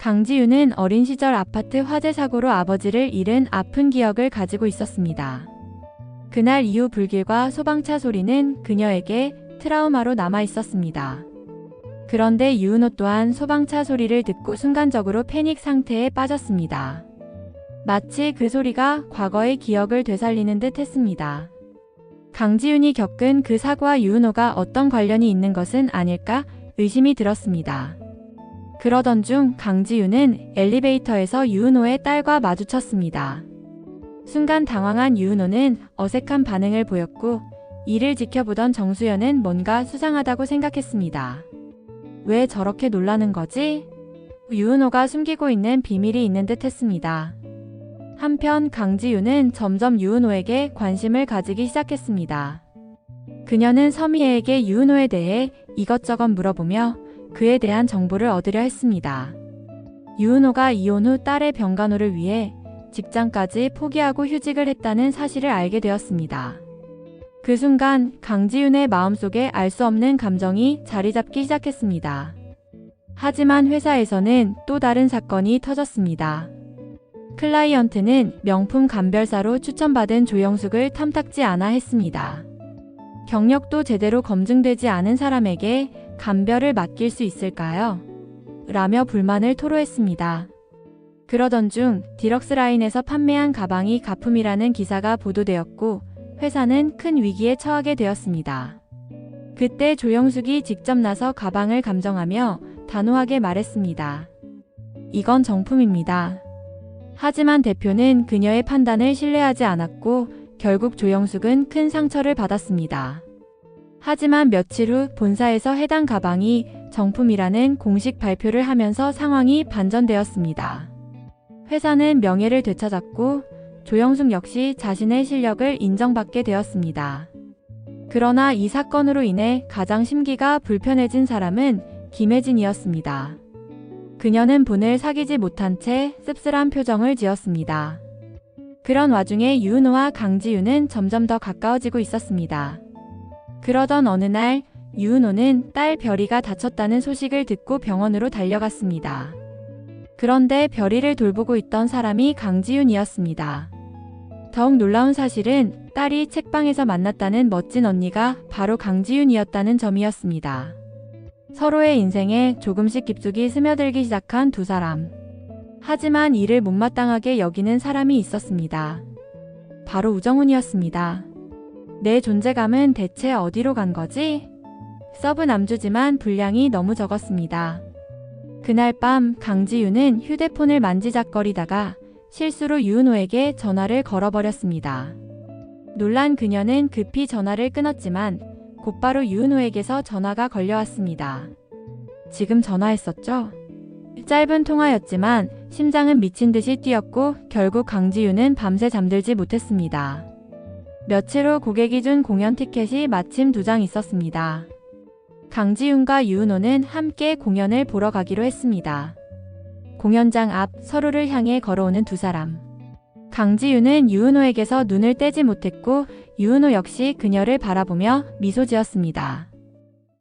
강지윤은 어린 시절 아파트 화재 사고로 아버지를 잃은 아픈 기억을 가지고 있었습니다. 그날 이후 불길과 소방차 소리는 그녀에게 트라우마로 남아 있었습니다. 그런데 유은호 또한 소방차 소리를 듣고 순간적으로 패닉 상태에 빠졌습니다. 마치 그 소리가 과거의 기억을 되살리는 듯 했습니다. 강지윤이 겪은 그 사고와 유은호가 어떤 관련이 있는 것은 아닐까 의심이 들었습니다. 그러던 중 강지윤은 엘리베이터에서 유은호의 딸과 마주쳤습니다. 순간 당황한 유은호는 어색한 반응을 보였고 이를 지켜보던 정수연은 뭔가 수상하다고 생각했습니다. 왜 저렇게 놀라는 거지? 유은호가 숨기고 있는 비밀이 있는 듯 했습니다. 한편 강지윤은 점점 유은호에게 관심을 가지기 시작했습니다. 그녀는 서미애에게 유은호에 대해 이것저것 물어보며 그에 대한 정보를 얻으려 했습니다. 유은호가 이혼 후 딸의 병간호를 위해 직장까지 포기하고 휴직을 했다는 사실을 알게 되었습니다. 그 순간 강지윤의 마음속에 알 수 없는 감정이 자리 잡기 시작했습니다. 하지만 회사에서는 또 다른 사건이 터졌습니다. 클라이언트는 명품 감별사로 추천받은 조영숙을 탐탁지 않아 했습니다. 경력도 제대로 검증되지 않은 사람에게 감별을 맡길 수 있을까요? 라며 불만을 토로했습니다. 그러던 중 디럭스라인에서 판매한 가방이 가품이라는 기사가 보도되었고 회사는 큰 위기에 처하게 되었습니다. 그때 조영숙이 직접 나서 가방을 감정하며 단호하게 말했습니다. 이건 정품입니다. 하지만 대표는 그녀의 판단을 신뢰하지 않았고 결국 조영숙은 큰 상처를 받았습니다. 하지만 며칠 후 본사에서 해당 가방이 정품이라는 공식 발표를 하면서 상황이 반전되었습니다. 회사는 명예를 되찾았고 조영숙 역시 자신의 실력을 인정받게 되었습니다. 그러나 이 사건으로 인해 가장 심기가 불편해진 사람은 김혜진이었습니다. 그녀는 본을 사귀지 못한 채 씁쓸한 표정을 지었습니다. 그런 와중에 유은호와 강지윤은 점점 더 가까워지고 있었습니다. 그러던 어느 날 유은호는 딸 별이가 다쳤다는 소식을 듣고 병원으로 달려갔습니다. 그런데 별이를 돌보고 있던 사람이 강지윤이었습니다. 더욱 놀라운 사실은 딸이 책방에서 만났다는 멋진 언니가 바로 강지윤이었다는 점이었습니다. 서로의 인생에 조금씩 깊숙이 스며들기 시작한 두 사람. 하지만 이를 못마땅하게 여기는 사람이 있었습니다. 바로 우정훈이었습니다. 내 존재감은 대체 어디로 간 거지? 서브 남주지만 분량이 너무 적었습니다. 그날 밤 강지윤은 휴대폰을 만지작거리다가 실수로 유은호에게 전화를 걸어버렸습니다. 놀란 그녀는 급히 전화를 끊었지만 곧바로 유은호에게서 전화가 걸려왔습니다. 지금 전화했었죠? 짧은 통화였지만 심장은 미친 듯이 뛰었고 결국 강지윤은 밤새 잠들지 못했습니다. 며칠 후 고객이 준 공연 티켓이 마침 2장 있었습니다. 강지윤과 유은호는 함께 공연을 보러 가기로 했습니다. 공연장 앞 서로를 향해 걸어오는 두 사람. 강지윤은 유은호에게서 눈을 떼지 못했고 유은호 역시 그녀를 바라보며 미소 지었습니다.